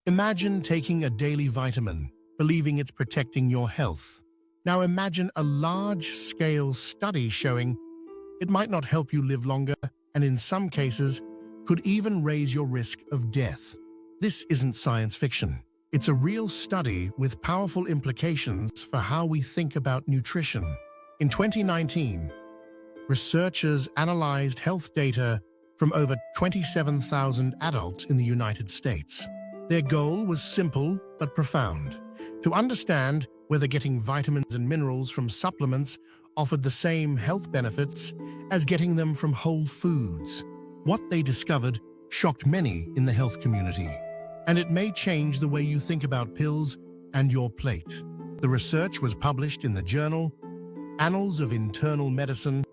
Imagine taking a daily vitamin, believing it's protecting your health. Now imagine a large-scale study showing it might not help you live longer and in some cases could even raise your risk of death. This isn't science fiction. It's a real study with powerful implications for how we think about nutrition. In 2019, researchers analyzed health data from over 27,000 adults in the United States. Their goal was simple but profound: to understand whether getting vitamins and minerals from supplements offered the same health benefits as getting them from whole foods. What they discovered shocked many in the health community, and it may change the way you think about pills and your plate. The research was published in the journal Annals of Internal Medicine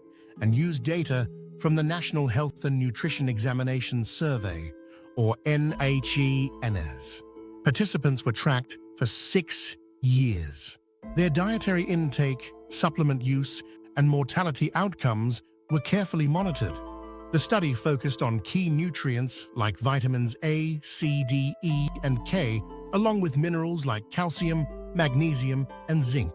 and used data from the National Health and Nutrition Examination Survey, or NHENS. Participants were tracked for 6 years. Their dietary intake, supplement use, and mortality outcomes were carefully monitored. The study focused on key nutrients like vitamins A, C, D, E, and K, along with minerals like calcium, magnesium, and zinc.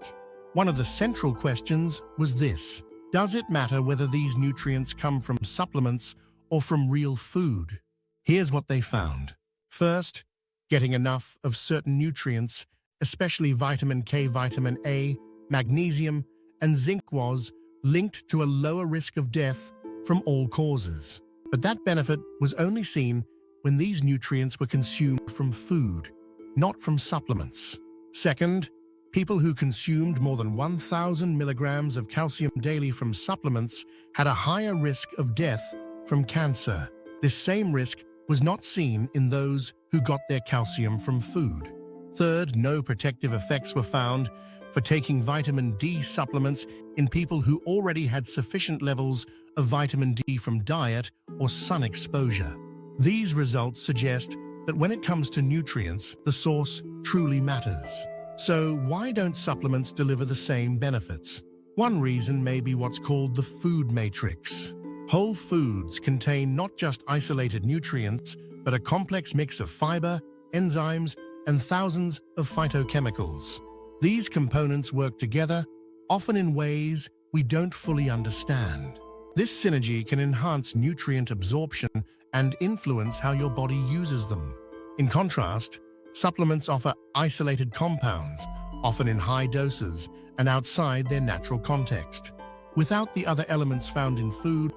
One of the central questions was this: does it matter whether these nutrients come from supplements or from real food? Here's what they found. First, getting enough of certain nutrients, especially vitamin K, vitamin A, magnesium, and zinc, was linked to a lower risk of death from all causes. But that benefit was only seen when these nutrients were consumed from food, not from supplements. Second, people who consumed more than 1,000 milligrams of calcium daily from supplements had a higher risk of death from cancer. This same risk was not seen in those who got their calcium from food. Third, no protective effects were found for taking vitamin D supplements in people who already had sufficient levels of vitamin D from diet or sun exposure. These results suggest that when it comes to nutrients, the source truly matters. So why don't supplements deliver the same benefits? One reason may be what's called the food matrix. Whole foods contain not just isolated nutrients, but a complex mix of fiber, enzymes, and thousands of phytochemicals. These components work together, often in ways we don't fully understand. This synergy can enhance nutrient absorption and influence how your body uses them. In contrast, supplements offer isolated compounds, often in high doses and outside their natural context. Without the other elements found in food,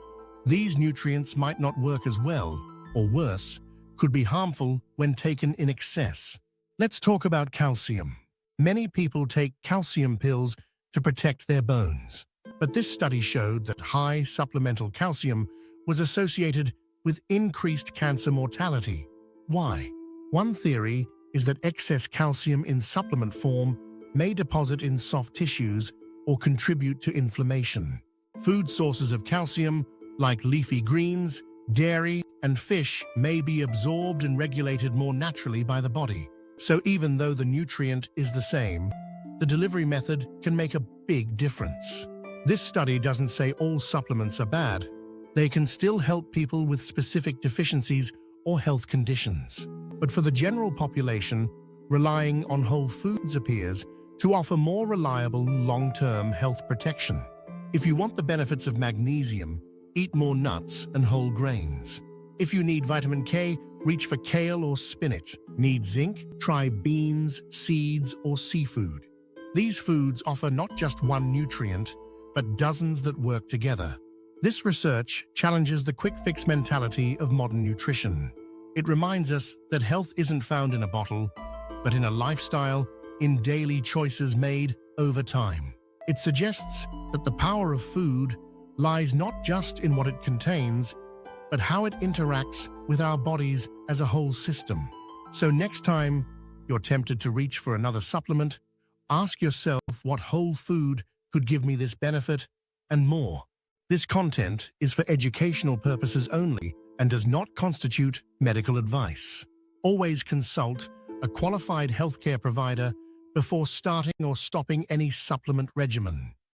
these nutrients might not work as well, or worse, could be harmful when taken in excess. Let's talk about calcium. Many people take calcium pills to protect their bones, but this study showed that high supplemental calcium was associated with increased cancer mortality. Why? One theory is that excess calcium in supplement form may deposit in soft tissues or contribute to inflammation. Food sources of calcium, like leafy greens, dairy, and fish, may be absorbed and regulated more naturally by the body. So even though the nutrient is the same, the delivery method can make a big difference. This study doesn't say all supplements are bad. They can still help people with specific deficiencies or health conditions. But for the general population, relying on whole foods appears to offer more reliable long-term health protection. If you want the benefits of magnesium, eat more nuts and whole grains. If you need vitamin K, reach for kale or spinach. Need zinc? Try beans, seeds, or seafood. These foods offer not just one nutrient, but dozens that work together. This research challenges the quick-fix mentality of modern nutrition. It reminds us that health isn't found in a bottle, but in a lifestyle, in daily choices made over time. It suggests that the power of food lies not just in what it contains, but how it interacts with our bodies as a whole system. So next time you're tempted to reach for another supplement, ask yourself what whole food could give me this benefit and more. This content is for educational purposes only and does not constitute medical advice. Always consult a qualified healthcare provider before starting or stopping any supplement regimen.